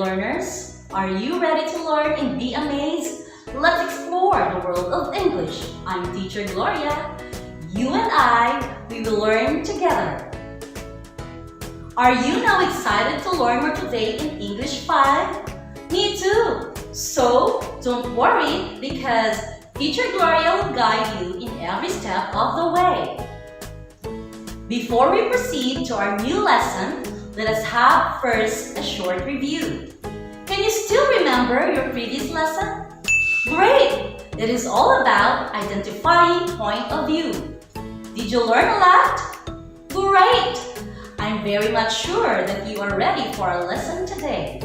learners, are you ready to learn and be amazed? Let's explore the world of English. I'm Teacher Gloria. You and we will learn together. Are you now excited to learn more today in English 5? Me too! So, don't worry because Teacher Gloria will guide you in every step of the way. Before we proceed to our new lesson, let us have first a short review. Can you still remember your previous lesson? Great! It is all about identifying point of view. Did you learn a lot? Great! I'm very much sure that you are ready for our lesson today.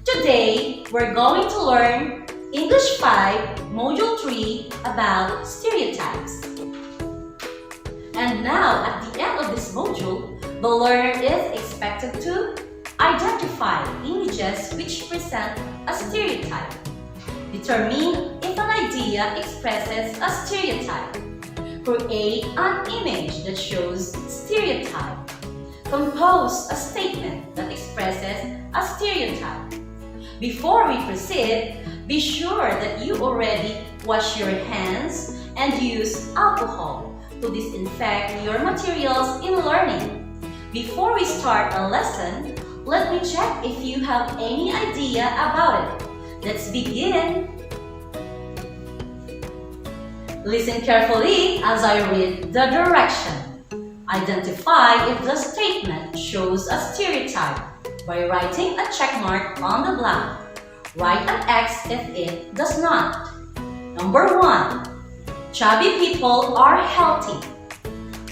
Today, we're going to learn English 5, Module 3 about stereotypes. And now, at the end of this module, the learner is expected to identify images which present a stereotype. Determine if an idea expresses a stereotype. Create an image that shows stereotype. Compose a statement that expresses a stereotype. Before we proceed, be sure that you already wash your hands and use alcohol to disinfect your materials in learning. Before we start a lesson, let me check if you have any idea about it. Let's begin. Listen carefully as I read the direction. Identify if the statement shows a stereotype by writing a check mark on the blank. Write an X if it does not. Number 1. Chubby people are healthy.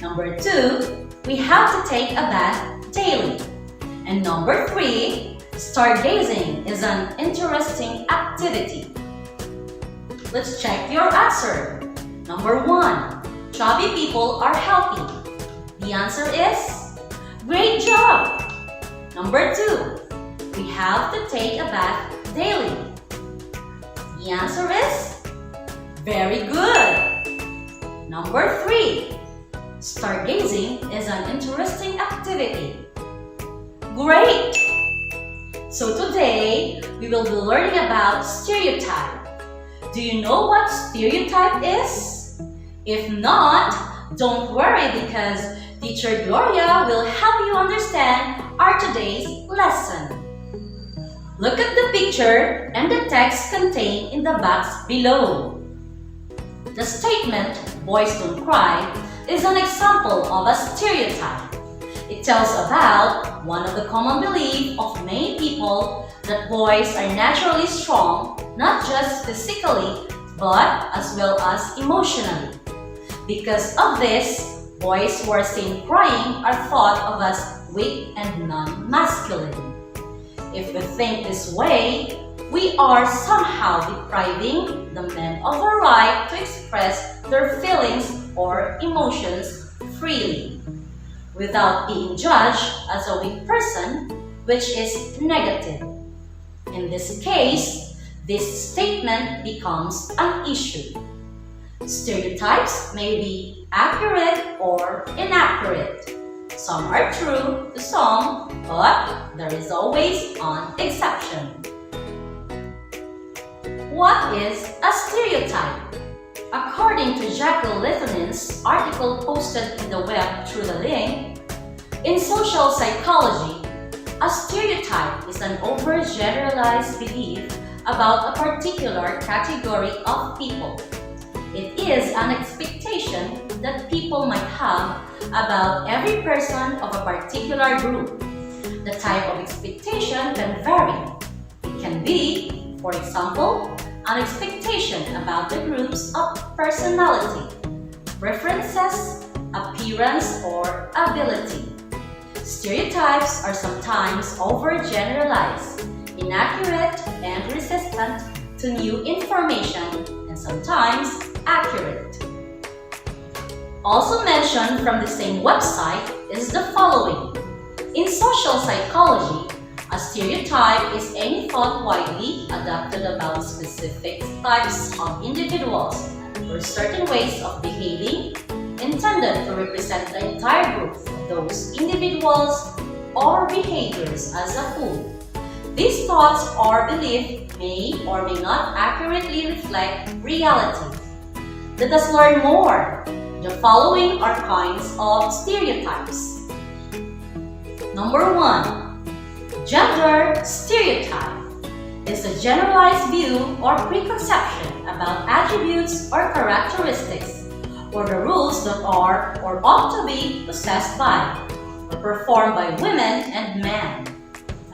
Number 2. We have to take a bath daily. And number 3. Stargazing is an interesting activity. Let's check your answer. Number 1. Chubby people are healthy. The answer is great job! Number 2. We have to take a bath daily. The answer is very good! Number 3. Stargazing is an interesting activity. Great! So today, we will be learning about stereotype. Do you know what stereotype is? If not, don't worry because Teacher Gloria will help you understand our today's lesson. Look at the picture and the text contained in the box below. The statement, "Boys don't cry," is an example of a stereotype. It tells about one of the common beliefs of many people that boys are naturally strong, not just physically, but as well as emotionally. Because of this, boys who are seen crying are thought of as weak and non-masculine. If we think this way, we are somehow depriving the men of the right to express their feelings or emotions freely, without being judged as a weak person, which is negative. In this case, this statement becomes an issue. Stereotypes may be accurate or inaccurate. Some are true to some, but there is always an exception. What is a stereotype? According to Jackie Lithinen's article posted in the web through the link, in social psychology, a stereotype is an overgeneralized belief about a particular category of people. It is an expectation that people might have about every person of a particular group. The type of expectation can vary. It can be, for example, an expectation about the groups of personality, preferences, appearance, or ability. Stereotypes are sometimes overgeneralized, inaccurate, and resistant to new information, and sometimes accurate. Also mentioned from the same website is the following. In social psychology, a stereotype is any thought widely adopted about specific types of individuals or certain ways of behaving intended to represent the entire group of those individuals or behaviors as a whole. These thoughts or beliefs may or may not accurately reflect reality. Let us learn more. The following are kinds of stereotypes. Number 1. Gender stereotype is a generalized view or preconception about attributes or characteristics, or the rules that are or ought to be possessed by or performed by women and men.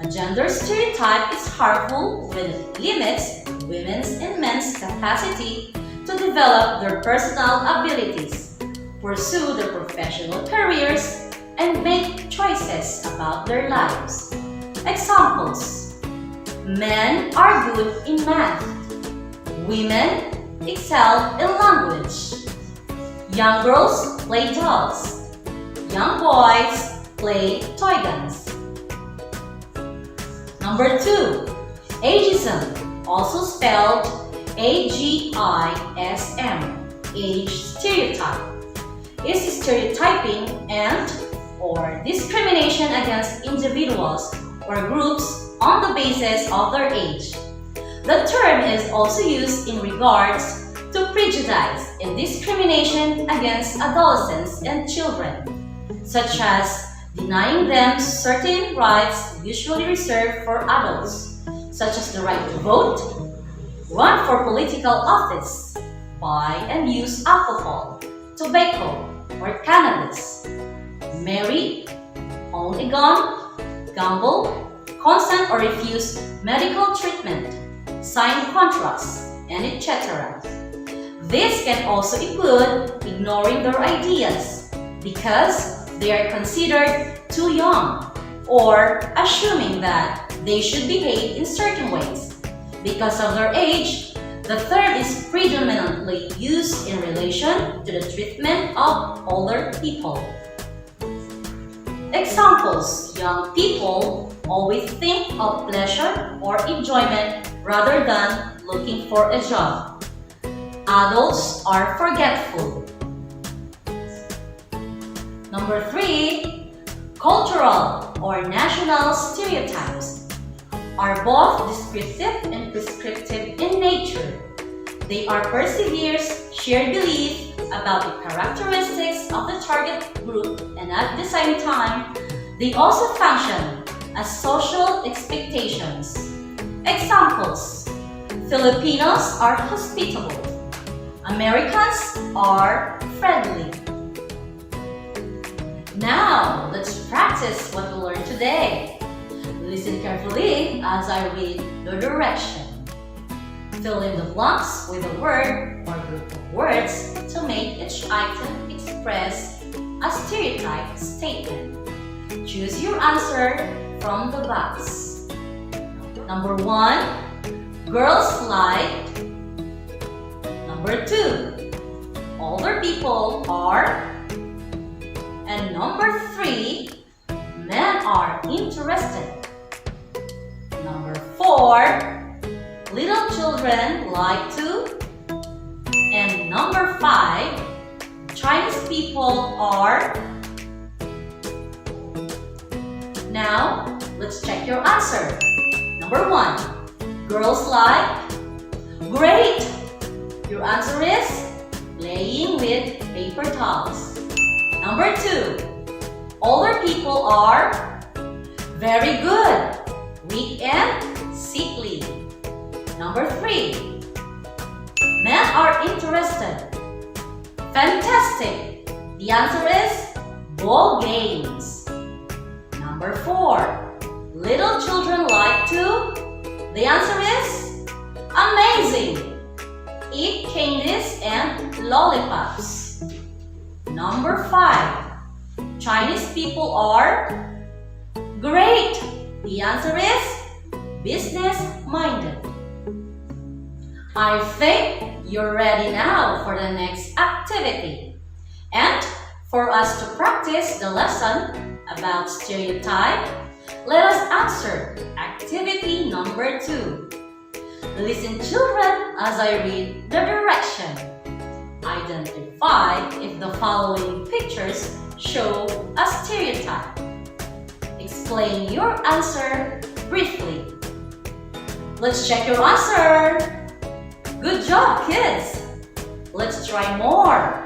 A gender stereotype is harmful when it limits women's and men's capacity to develop their personal abilities, pursue their professional careers, and make choices about their lives. Examples: men are good in math. Women excel in language. Young girls play dolls. Young boys play toy guns. Number 2. Ageism, also spelled A-G-I-S-M, age stereotype, is stereotyping and or discrimination against individuals or groups on the basis of their age. The term is also used in regards to prejudice and discrimination against adolescents and children, such as denying them certain rights usually reserved for adults, such as the right to vote, run for political office, buy and use alcohol, tobacco, or cannabis, marry, own a gun, gamble, consent or refuse medical treatment, sign contracts, and etc. This can also include ignoring their ideas because they are considered too young, or assuming that they should behave in certain ways. Because of their age, the term is predominantly used in relation to the treatment of older people. Examples: young people always think of pleasure or enjoyment rather than looking for a job. Adults are forgetful. Number 3. Cultural or national stereotypes are both descriptive and prescriptive in nature. They are perceived shared beliefs about the characteristics of the target group, and at the same time, they also function as social expectations. Examples: Filipinos are hospitable. Americans are friendly. Now, let's practice what we learned today. Listen carefully as I read the direction. Fill in the blanks with a word or group of words to make each item express a stereotype statement. Choose your answer from the box. Number 1. Girls like. Number 2. Older people are. And number 3, men are interested. Number 4, little children like to. And number 5, Chinese people are. Now, let's check your answer. Number 1, girls like. Great! Your answer is playing with paper dolls. Number 2, older people are. Very good. Weak and sickly. Number 3, men are interested. Fantastic. The answer is ball games. Number 4, little children like to. The answer is amazing. Eat candies and lollipops. Number 5, Chinese people are. Great! The answer is business-minded. I think you're ready now for the next activity. And for us to practice the lesson about stereotype, let us answer activity number 2. Listen, children, as I read the direction. Identify if the following pictures show a stereotype. Explain your answer briefly. Let's check your answer. Good job, kids. Let's try more.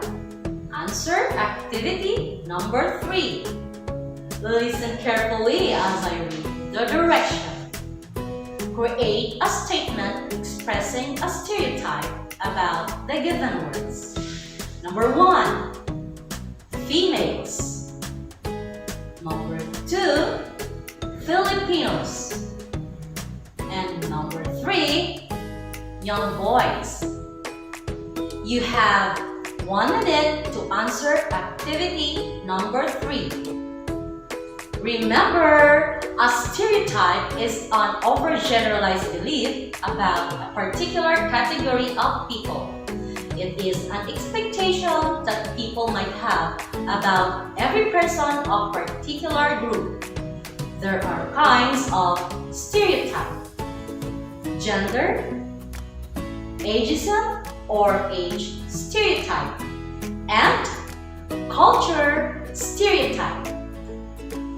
Answer activity number 3. Listen carefully as I read the direction. Create a statement expressing a stereotype about the given words. Number 1, females. Number 2, Filipinos. And number 3, young boys. You have 1 minute to answer activity number 3. Remember, a stereotype is an overgeneralized belief about a particular category of people. It is an expectation that people might have about every person of a particular group. There are kinds of stereotype: gender, ageism or age stereotype, and culture stereotype.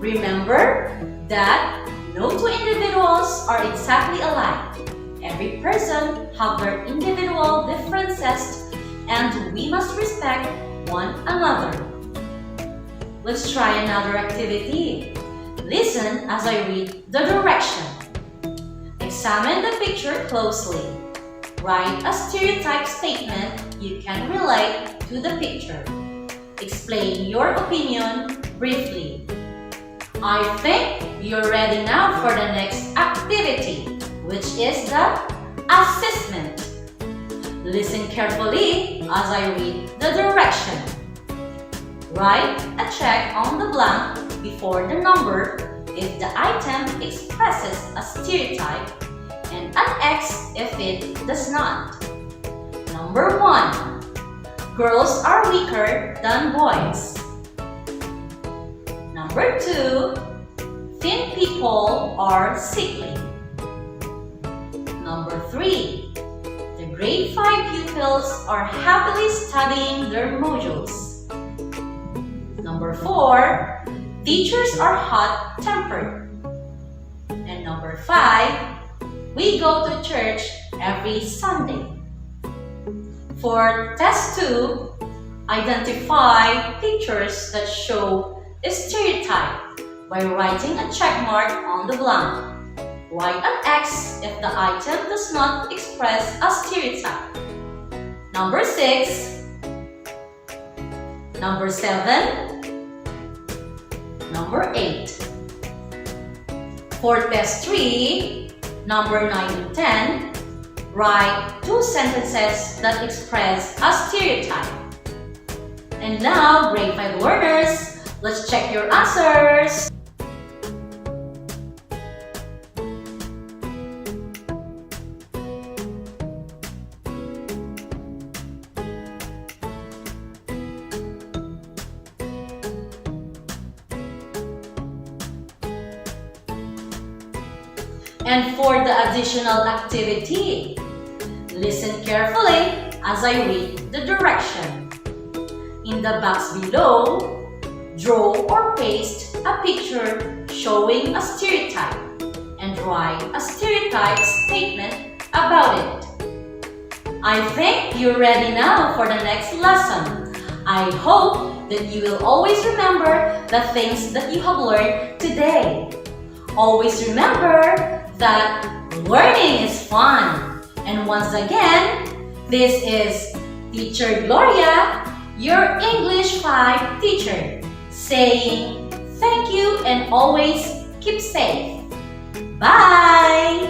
Remember that no two individuals are exactly alike. Every person have their individual differences and we must respect one another. Let's try another activity. Listen as I read the direction. Examine the picture closely. Write a stereotype statement you can relate to the picture. Explain your opinion briefly. I think you're ready now for the next activity, which is the assessment. Listen carefully as I read the direction. Write a check on the blank before the number if the item expresses a stereotype and an X if it does not. Number 1. Girls are weaker than boys. Number 2. Thin people are sickly. Number 3. The grade 5 pupils are happily studying their modules. Number 4. Teachers are hot-tempered. And number 5. We go to church every Sunday. For test 2, identify pictures that show a stereotype by writing a check mark on the blank. Write an X if the item does not express a stereotype. Number 6, number 7, number 8. For test 3, number 9 and 10, write 2 sentences that express a stereotype. And now, grade 5 learners, let's check your answers. And for the additional activity, listen carefully as I read the direction. In the box below, draw or paste a picture showing a stereotype and write a stereotype statement about it. I think you're ready now for the next lesson. I hope that you will always remember the things that you have learned today. Always remember that learning is fun. And once again, this is Teacher Gloria, your English 5 teacher, saying thank you and always keep safe. Bye!